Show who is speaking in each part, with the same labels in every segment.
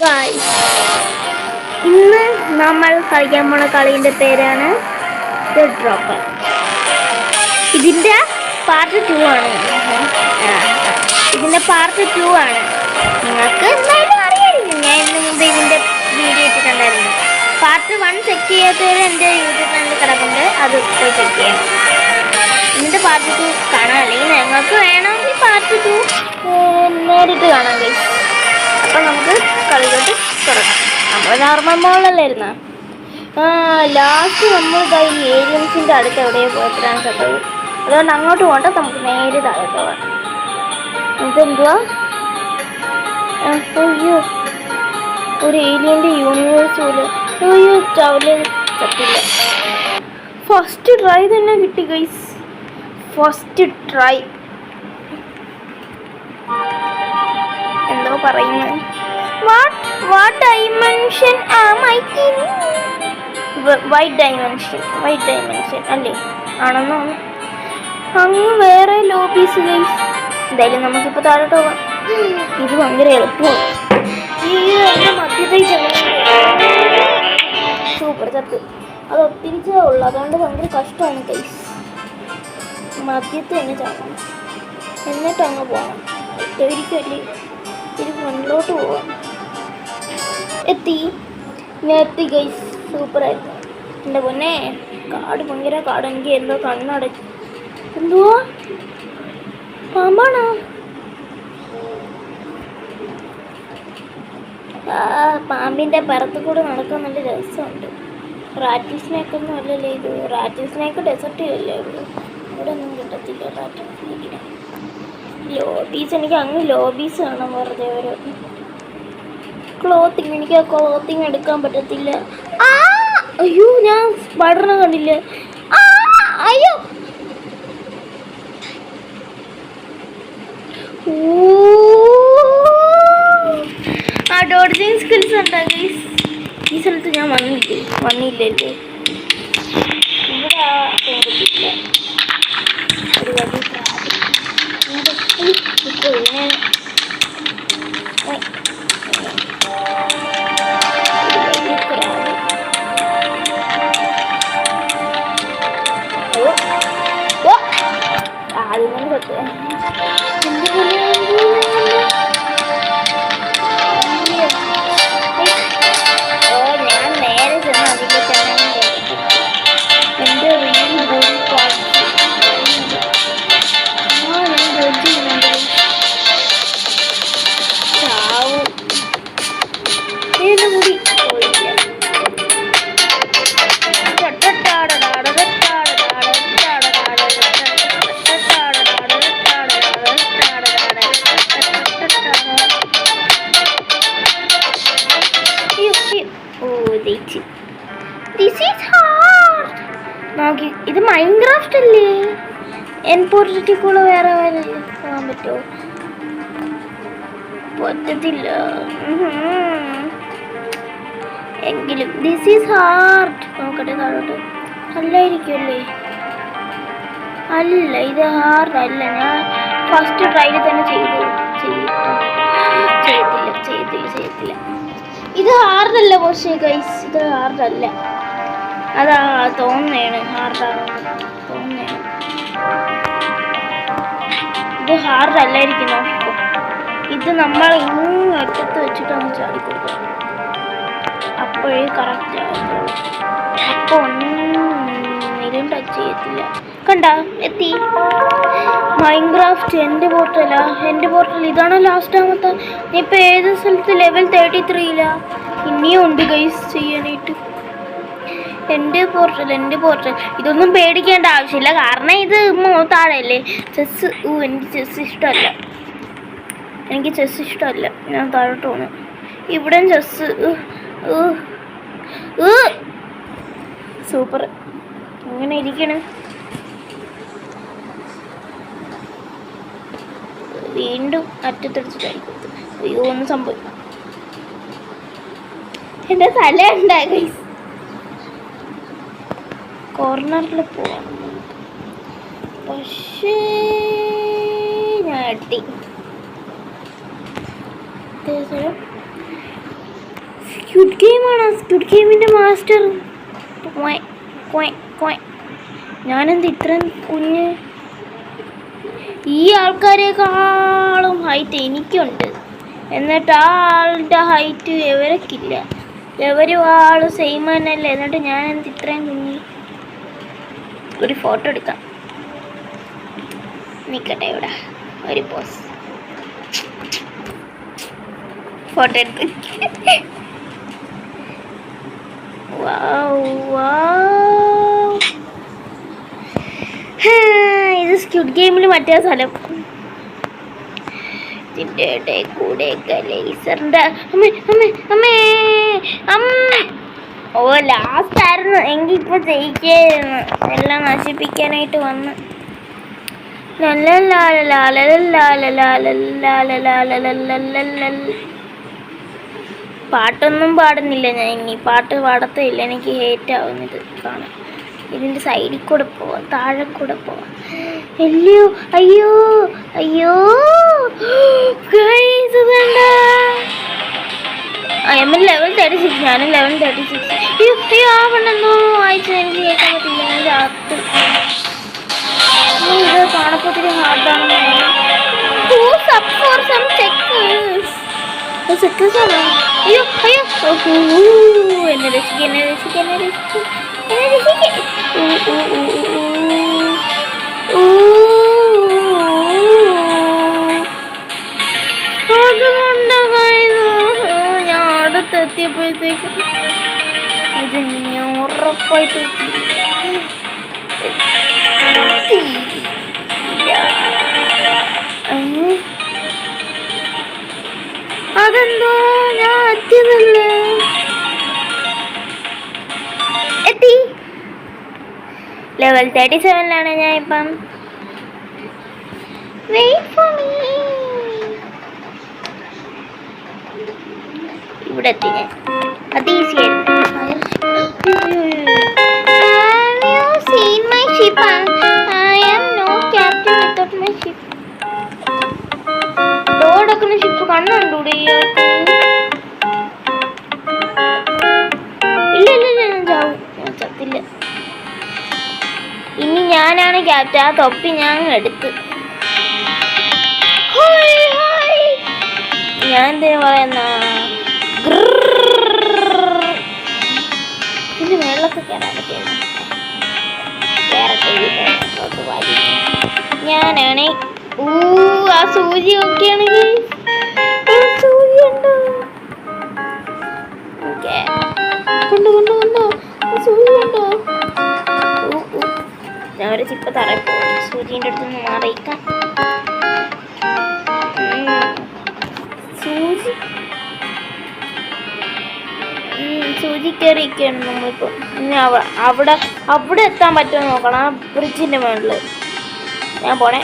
Speaker 1: Guys, ഇന്ന് നമ്മൾ കളിക്കാൻ പോണ കളീൻ്റെ പേരാണ് ഡെഡ് ഡ്രോപ്പർ. ഇതിൻ്റെ പാർട്ട് 2 ആണ്. ഇതിൻ്റെ പാർട്ട് 2 ആണ്. നിങ്ങൾക്ക് എന്തായാലും അറിയാമായിരിക്കും, ഞാൻ ഇന്ന് മുമ്പ് ഇതിൻ്റെ വീഡിയോ ഇട്ടിട്ടുണ്ടായിരുന്നു. പാർട്ട് 1 ചെക്ക് ചെയ്യാത്തവർ എൻ്റെ യൂട്യൂബ് ചാനൽ കിടപ്പുണ്ട്, അത് പോയി ചെക്ക് ചെയ്യാം. ഇതിൻ്റെ പാർട്ട് 2 കാണാം, അല്ലെങ്കിൽ നിങ്ങൾക്ക് വേണമെങ്കിൽ പാർട്ട് 2 നേരിട്ട് കാണാം ഗൈസ്. അപ്പം നമുക്ക് കളിയിലോട്ട് തുടങ്ങാം. നമ്മൾ നോർമൽ മോളല്ലായിരുന്ന ലാസ്റ്റ് നമ്മൾ ഈ ഏലിയൻസിൻ്റെ അടുത്ത് എവിടെയോ പോയപ്പോഴാണ് ചത്തത്. അതുകൊണ്ട് അങ്ങോട്ട് പോകണ്ട, നമുക്ക് നേരെ താഴെ പോകാം. ഇതെന്തുവാ? അയ്യോ, ഒരു ഏലിയൻ്റെ യൂണിവേഴ്സ് പോലെ. അയ്യോ, ചത്തില്ല. ഫസ്റ്റ് ട്രൈ തന്നെ കിട്ടി ഗൈസ്, ഫസ്റ്റ് ട്രൈ. എന്തോ പറയുന്നത്. What dimension am I in? White dimension അല്ലേ? ആണെന്നോ? അങ്ങ് വേറെ ലോബീസ് ഗൈസ്. എന്തായാലും നമുക്കിപ്പോൾ താഴോട്ട് പോകാം. ഇത് ഭയങ്കര എളുപ്പമാണ്. ഈ എൻ്റെ മധ്യത്തെ സൂപ്പർ ചത്ത്. അത് ഒത്തിരിച്ചേ ഉള്ളൂ, അതുകൊണ്ട് ഭയങ്കര കഷ്ടമാണ് ഗൈസ്. മധ്യത്ത് തന്നെ ചാടണം, എന്നിട്ട് അങ്ങ് പോകണം. ഒറ്റയിരിക്കല്ലേ, ഇത് ഫ്രണ്ടിലോട്ട് പോവാം. എത്തി ഗൈസ്, സൂപ്പറായിരുന്നു. എൻ്റെ പൊന്നെ, കാട് ഭയങ്കര കാട്. എനിക്ക് എന്തോ കണ്ണടച്ച്. എന്തുവാ? പാമ്പാണോ? പാമ്പിൻ്റെ പുറത്ത് കൂടെ നടക്കാൻ നല്ല രസമുണ്ട്. റാറ്റിൽ സ്നേക്ക് ഒന്നും അല്ലല്ലേ ഇത്. റാറ്റിൽ സ്നേക്ക് ഡെസർട്ടിലല്ലേ ഉള്ളൂ, ഇവിടെ ഒന്നും കിട്ടത്തില്ല റാറ്റിൽ സ്നേക്കിന്. ലോബീസ്, എനിക്ക് അങ്ങ് ലോബീസ് കാണാൻ വെറുതെ ഒരു ക്ലോത്തിങ്. എനിക്ക് ആ ക്ലോത്തിങ് എടുക്കാൻ പറ്റത്തില്ല. അയ്യോ, ഞാൻ സ്പൈഡറിനെ കണ്ടില്ല. അയ്യോ, ആ ഡോഡ്ജിങ് സ്കിൽസ് ഉണ്ടാ ഗൈസ്. ഈ സ്ഥലത്ത് ഞാൻ വന്നില്ലല്ലേ. ഇവിടെ ഒരു വലിയ ഞാൻ നേരെ ചെന്ന് അതിൻ്റെ തന്നെ എൻ്റെ റീൽ പോയി നോക്കി. ഇത് മൈൻക്രാഫ്റ്റ് അല്ലേ? എൻപോർട്ടിക്കുള്ള വേറെ പോകാൻ പറ്റുമോ? പറ്റത്തില്ല. എങ്കിലും ദിസ് ഈസ് ഹാർഡ്. നോക്കട്ടെ താഴോട്ട്. അല്ലായിരിക്കുമല്ലേ? അല്ല, ഇത് ഹാർഡ് അല്ല. ഞാൻ ഫസ്റ്റ് ട്രൈയിൽ തന്നെ ചെയ്യത്തില്ല. ഇത് ഹാർഡല്ല പക്ഷേ ഗൈസ്, ഇത് ഹാർഡല്ല. അതാ തോന്നുന്നതാണ് ഹാർഡാണെന്ന് തോന്നുന്നതാണ്. ഇത് ഹാർഡല്ലായിരിക്കും. നോക്കിക്കോ, ഇത് നമ്മൾ ഇങ്ങ് എടുത്ത് വെച്ചിട്ട് ഒന്ന് ചാടിക്കൊടുക്കണം. അപ്പോഴേ കറക്റ്റ് ആകത്തുള്ളൂ. അപ്പോൾ ഒന്നും ടച്ച് ചെയ്യത്തില്ല. കണ്ട, എത്തി. മൈൻക്രാഫ്റ്റ് എൻ്റെ പോർട്ടൽ ഇതാണ് ലാസ്റ്റാമത്തെ. ഇപ്പം ഏത് സ്ഥലത്ത്? ലെവൽ 33 ഇനിയും ഉണ്ട് ഗൈസ് ചെയ്യാനായിട്ട്. എൻ്റെ പോർട്ടൽ. ഇതൊന്നും പേടിക്കേണ്ട ആവശ്യമില്ല, കാരണം ഇത് താഴെയല്ലേ. ചെസ്സ്. എനിക്ക് ചെസ്സ് ഇഷ്ടമല്ല. ഞാൻ താഴോട്ട് പോകണം. ഇവിടെ ചെസ്സ്. സൂപ്പർ. അങ്ങനെ ഇരിക്കണം. വീണ്ടും അറ്റത്തടിച്ചിട്ടായിരിക്കും. അയ്യോ, ഒന്നും സംഭവിക്കും. എൻ്റെ തല ഉണ്ടായി ഗൈസ്. കോർണറിൽ പോവാം, പക്ഷേ ഞാൻ അട്ടി. സ്ക്വിഡ് ഗെയിമാണ്, സ്ക്വിഡ് ഗെയിമിൻ്റെ മാസ്റ്റർ. ഞാനെന്ത് ഇത്രയും കുഞ്ഞ്? ഈ ആൾക്കാരെക്കാളും ഹൈറ്റ് എനിക്കുണ്ട്, എന്നിട്ട് ആ ആളുടെ ഹൈറ്റ് എവരക്കില്ല. എവരും ആളും സെയിം തന്നെയല്ലേ, എന്നിട്ട് ഞാനെന്ത് ഇത്രയും കുഞ്ഞ്? ഒരു ഫോട്ടോ എടുക്കാം, നിൽക്കട്ടെ ഇവിടെ ഒരു പോസ്. ഫോട്ടോ എടുത്ത് ഇത് സ്ക്വിഡ് ഗെയിമിൽ മറ്റേ സ്ഥലം. ഇതിൻ്റെ കൂടെയൊക്കെ ലേസറിൻ്റെ ഓ ലാസ്റ്റ് ആയിരുന്നു എങ്കിൽ ഇപ്പോൾ ജയിക്കായിരുന്നു. എല്ലാം നശിപ്പിക്കാനായിട്ട് വന്ന് പാട്ടൊന്നും പാടുന്നില്ല ഞാൻ. ഇനി പാട്ട് പാടത്തില്ല, എനിക്ക് ഹേറ്റ് ആവുന്നത് കാണാം. ഇതിൻ്റെ സൈഡിൽ കൂടെ പോവാം, താഴെ കൂടെ പോവാം. അയ്യോ അയ്യോ അയ്യോ ലെവൽ 36, ഞാനും ലെവൽ 36. അയ്യോ അയ്യോ ആ പെണ്ണെന്തോ വായിച്ചു, എനിക്ക് കേൾക്കാൻ പറ്റില്ല. ഞാൻ രാത്രി ഇത് കാണപ്പോ ഒത്തിരി ഹാർഡാണെന്ന് സെക്കേഴ്സാണോ? അയ്യോ അയ്യോ എന്നെ രക്ഷിക്കുക, എന്നെ രക്ഷിക്കുക, എന്നെ രക്ഷിക്കുക, എന്നെ രക്ഷിക്കുക. ഞാൻ അടുത്തെത്തിയപ്പോഴത്തേക്ക് ഇത് ഞാൻ ഉറപ്പായിട്ട് അതെന്തോ ഞാൻ എത്തിയതല്ലേ. എത്തി ലെവൽ 37 ഞാൻ ഇപ്പം. Wait for me. ഇവിടെ എത്തി ഞാൻ. അത് ഈസി ആയിരുന്നു. Have you seen my ship? I am no captain without my ship. ഡോടക്കുന്ന ഷിപ്പ് കണ്ണുണ്ടൂടെ? ഇല്ല ഇല്ല ഇല്ല, ഞാൻ ചാവും, ഞാൻ ചത്തില്ല. ഇനി ഞാനാണ് ക്യാപ്റ്റൻ. ആ തൊപ്പി ഞാൻ എടുത്ത്. ഞാൻ എന്തിനാ പറയുന്ന ഇതിന്റെ മേളിലൊക്കെ കയറാൻ പറ്റില്ല. ഞാനാണേ ആ സൂചി നോക്കിയാണെങ്കിൽ സൂചി ഉണ്ടോ? കൊണ്ടോ സൂചി ഉണ്ടോ? ഞാൻ ഒരു ചിപ്പ തറപ്പോ സൂചിൻ്റെ അടുത്തൊന്ന് മാറിയിക്കാം. സൂചി കയറിയൊക്കെയാണ് നമ്മളിപ്പോൾ. ഇനി അവിടെ എത്താൻ പറ്റുമോ നോക്കണം. ആ ബ്രിഡ്ജിൻ്റെ മുകളിൽ ഞാൻ പോണേ.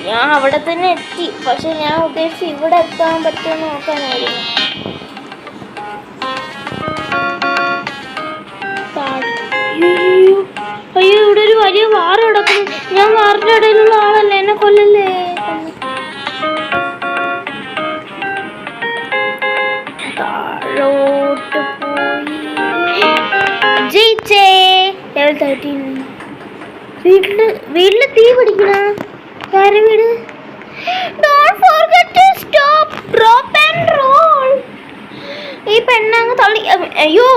Speaker 1: ഞാൻ അവിടെ തന്നെ എത്തി, പക്ഷെ ഞാൻ ഉദ്ദേശിച്ച് ഇവിടെ എത്താൻ പറ്റുമെന്ന് നോക്കാനായിരുന്നു. അയ്യോ ഇവിടെ ഒരു വലിയ വാർ കിടക്കുന്നു. ഞാൻ വാറിന്റെ ഇടയിലുള്ള ആളല്ലേ, എന്നെ കൊല്ലല്ലേ. താഴോട്ട് പോയി ജയിച്ചേ. ലെവൽ 13. വീട്ടില് തീ പിടിക്കണ വീട്. Don't forget to stop, drop and roll. ഈ പെണ്ണങ്ങ് തള്ളി. അയ്യോ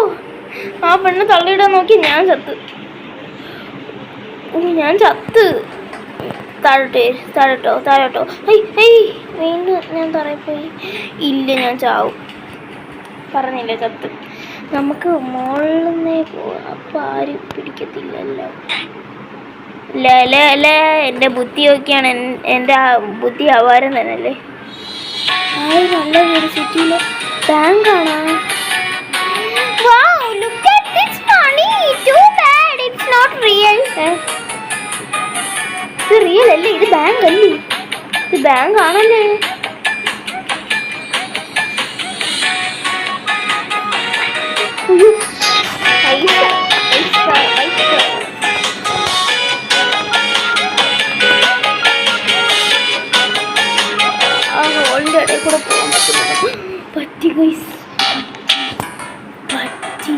Speaker 1: ആ പെണ്ണ് തള്ളിയിടാൻ നോക്കി ഞാൻ ചത്ത്. താഴോട്ടോ. വീണ്ടും ഞാൻ തറയിപ്പോയി. ഇല്ല, ഞാൻ ചാവും. പറഞ്ഞില്ലേ ചത്ത്. നമുക്ക് മുകളിൽ നിന്നേ പോവാം, അപ്പം ആരും പിടിക്കത്തില്ലല്ലോ. എൻ്റെ ബുദ്ധി നോക്കിയാണ്. എൻ്റെ ബുദ്ധി അപാരം തന്നെയല്ലേ. നല്ല ഒരു സിറ്റിയിലെ ബാങ്കാണോ? ഇത് റിയൽ അല്ലേ? ഇത് ബാങ്ക് അല്ലേ? ഇത് ബാങ്ക് ആണല്ലേ? ആ ഹോളിൻ്റെ ഇടയിൽ കൂടെ പോകാൻ പറ്റുന്നത്. പറ്റി ഗൈസ്, പറ്റി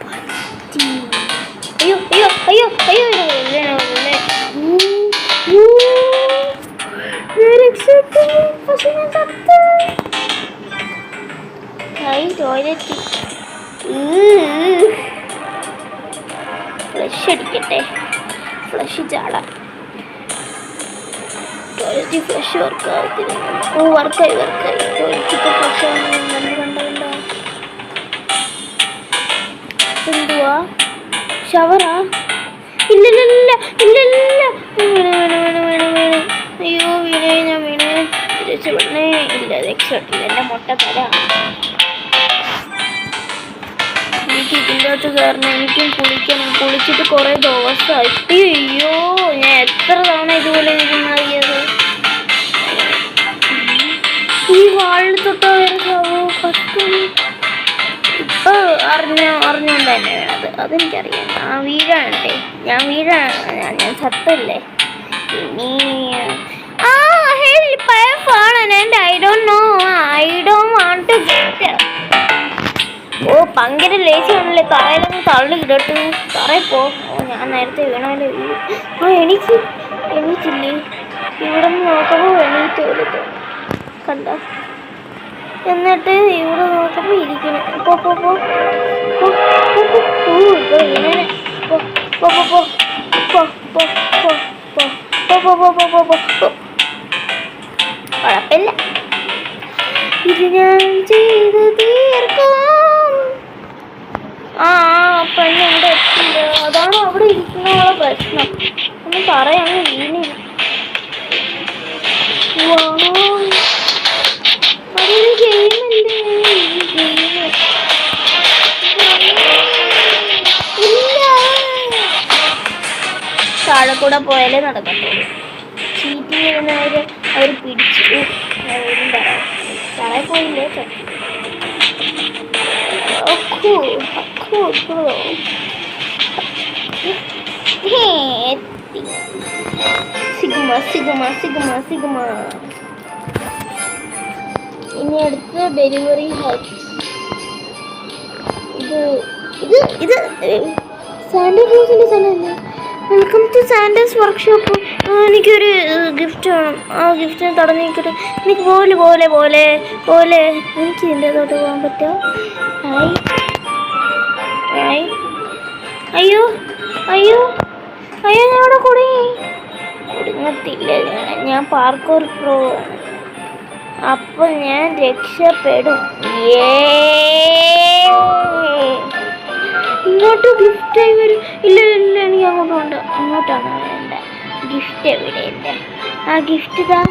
Speaker 1: പറ്റി. അയ്യോ അയ്യോ അയ്യോ അയ്യോ ടോയ്ലറ്റ് ഫ്ലഷ് അടിക്കട്ടെ, ഫ്ലഷ് ചാടാം. ടോയ്ലറ്റ് ഫ്ലഷ് വർക്കാകത്തില്ല. ഓ വർക്കായി ടോയ്ലറ്റ് ഇപ്പോൾ ഫ്ലഷ് ആവുന്നു. കണ്ടോ എന്തുവാ ഷവറാ? ഇല്ലില്ല അയ്യോ വീണേ, ഞാൻ വീണേ. രക്ഷപ്പെടണേ. ഇല്ല രക്ഷപ്പെട്ടില്ല. എൻ്റെ മുട്ട തല. എനിക്ക് ഇതിൻ്റെ അകത്ത് കയറണം. എനിക്കും കുളിക്കണം. കുളിച്ചിട്ട് കുറേ ദിവസമായി. അയ്യോ ഞാൻ എത്ര തവണ ഇതുപോലെ ഇരുന്നത്. ഈ വാളിൽ തൊട്ടോ വരുന്നോ കഷ്ടം. ഇപ്പോൾ അറിഞ്ഞുകൊണ്ട് തന്നെ വേണത്. അതെനിക്കറിയാം. ഞാൻ വീഴാണ്. ഞാൻ സത്തല്ലേ ഇനി. help, I have fallen and I don't know. I don't want to get it. ഓ ഭയങ്കര ലേശാണല്ലേ. തറയിലൊന്ന് തള്ളി ഇടട്ട്. തറയിൽ പോ. ഞാൻ നേരത്തെ വീണാലേ. എണീറ്റില്ലേ? ഇവിടെ നിന്ന് നോക്കുമ്പോൾ എണീറ്റ് പോലത്തെ കണ്ട. എന്നിട്ട് ഇവിടെ നോക്കുമ്പോൾ ഇരിക്കണം. കുഴപ്പമില്ല, ഇത് ഞാൻ ചെയ്ത് തീർക്കും. പെണ്ണെവിടെ എത്തില്ല. അതാണ് അവിടെ ഇരിക്കുന്ന പ്രശ്നം. ഒന്ന് പറയാങ്ങ് വീണില്ല. അതൊരു ഗെയിമല്ലേ ഗെയിം. ഇല്ല, താഴെ കൂടെ പോയാലേ നടക്കത്തുള്ളൂ. ചീറ്റ് ചെയ്യുന്നവര് അവർ പിടിച്ചു തറയിൽ പോയില്ലേ. സിഗ്മ. ഇനി അടുത്ത ഡെലിവറി ഹാക്ക്. ഇത് സാന്റാക്ലോസിന്റെ സ്ഥലമല്ലേ? Welcome to Santa's workshop. എനിക്കൊരു ഗിഫ്റ്റ് വേണം. ആ ഗിഫ്റ്റിനെ തടഞ്ഞിട്ട് എനിക്ക് പോലെ എനിക്ക് ഇതിൻ്റെ അതോട്ട് പോകാൻ പറ്റുമോ? ഹായ്. അയ്യോ ഞാൻ അവിടെ കുടുങ്ങത്തില്ല. ഞാൻ പാർക്കോർ പ്രോ ആണ്. അപ്പോൾ ഞാൻ രക്ഷപ്പെടും. ഇങ്ങോട്ട് ഗിഫ്റ്റായി വരും. ഇല്ല എനിക്ക് അങ്ങോട്ട് വേണ്ട. അങ്ങോട്ടാണ് വേണ്ട. ഗിഫ്റ്റ് എവിടെയില്ല. ആ ഗിഫ്റ്റ് ഇതാ.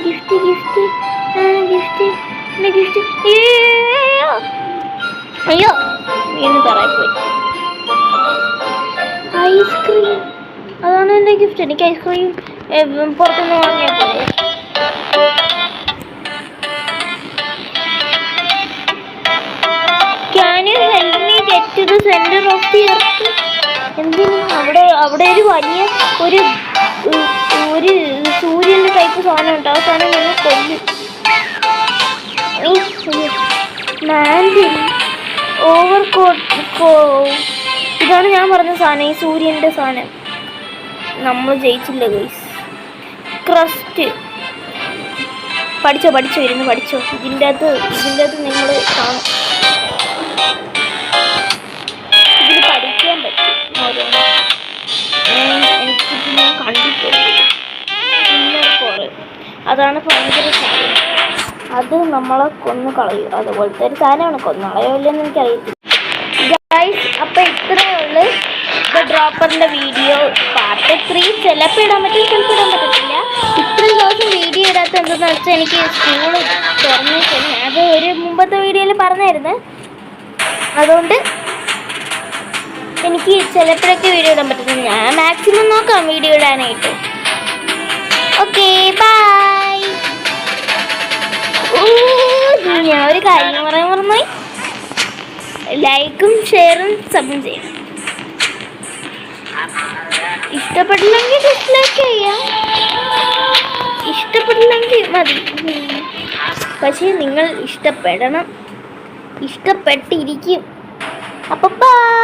Speaker 1: ഗിഫ്റ്റ് അയ്യോ വീണ് തറയിൽ പോയി. ഐസ്ക്രീം, അതാണ് എൻ്റെ ഗിഫ്റ്റ്. എനിക്ക് ഐസ്ക്രീം പുറത്തുനിന്ന് വാങ്ങിയാൽ പോലെ. Can you help me get to the center of the earth? എന്തിനും അവിടെ ഒരു വലിയ ഒരു സൂര്യൻ്റെ ടൈപ്പ് സാധനം ഉണ്ട്. ആ സാധനം ഞങ്ങൾ കൊല്ലും. Mantle overcoat. ഇതാണ് ഞാൻ പറഞ്ഞ സാധനം. ഈ സൂര്യൻ്റെ സാധനം. നമ്മൾ ജയിച്ചില്ല ഗൈസ്. ക്രസ്റ്റ് പഠിച്ചോ ഇരുന്ന് പഠിച്ചോ. ഇതിൻ്റെ അകത്ത് നിങ്ങൾ കാണും. ഇതിൽ പഠിക്കാൻ പറ്റും ഓരോന്ന്. എനിക്ക് ഞാൻ കണ്ടിട്ടുണ്ട്. അതാണ് ഭയങ്കര സാധനം. അത് നമ്മളെ കൊന്നു കളയും. അതുപോലത്തെ ഒരു സാധനമാണ്. കൊന്നുകളയോ ഇല്ലെന്ന് എനിക്കറിയത്തില്ല ഗൈസ്. അപ്പം ഇത്രയേ ഉള്ളൂ ഡ്രോപ്പറിൻ്റെ വീഡിയോ പാർട്ട് 3. ചിലപ്പോൾ ഇടാൻ പറ്റും, ചിലപ്പോൾ ഇടാൻ പറ്റത്തില്ല. ഇത്രയും ദിവസം വീഡിയോ ഇടാത്ത എന്താണെന്ന് വെച്ചാൽ എനിക്ക് സ്കൂൾ തുറന്നിട്ടുണ്ട്. അത് ഒരു മുമ്പത്തെ വീഡിയോയിൽ പറഞ്ഞായിരുന്നു. അതുകൊണ്ട് എനിക്ക് ചിലപ്പോഴൊക്കെ വീഡിയോ ഇടാൻ പറ്റുന്നത്. ഞാൻ മാക്സിമം നോക്കാം വീഡിയോ ഇടാനായിട്ട്. Okay bye. ഞാൻ ഒരു കാര്യം പറയാൻ മറന്നുപോയി. ലൈക്കും ഷെയറും സബും ചെയ്യും. ഇഷ്ടപ്പെട്ടില്ലെങ്കിൽ ഡിസ്ലൈക്ക് ചെയ്യാം. ഇഷ്ടപ്പെട്ടില്ലെങ്കിൽ മതി. പക്ഷേ നിങ്ങൾ ഇഷ്ടപ്പെടണം, ഇഷ്ടപ്പെട്ടിരിക്കും. അപ്പം ബൈ.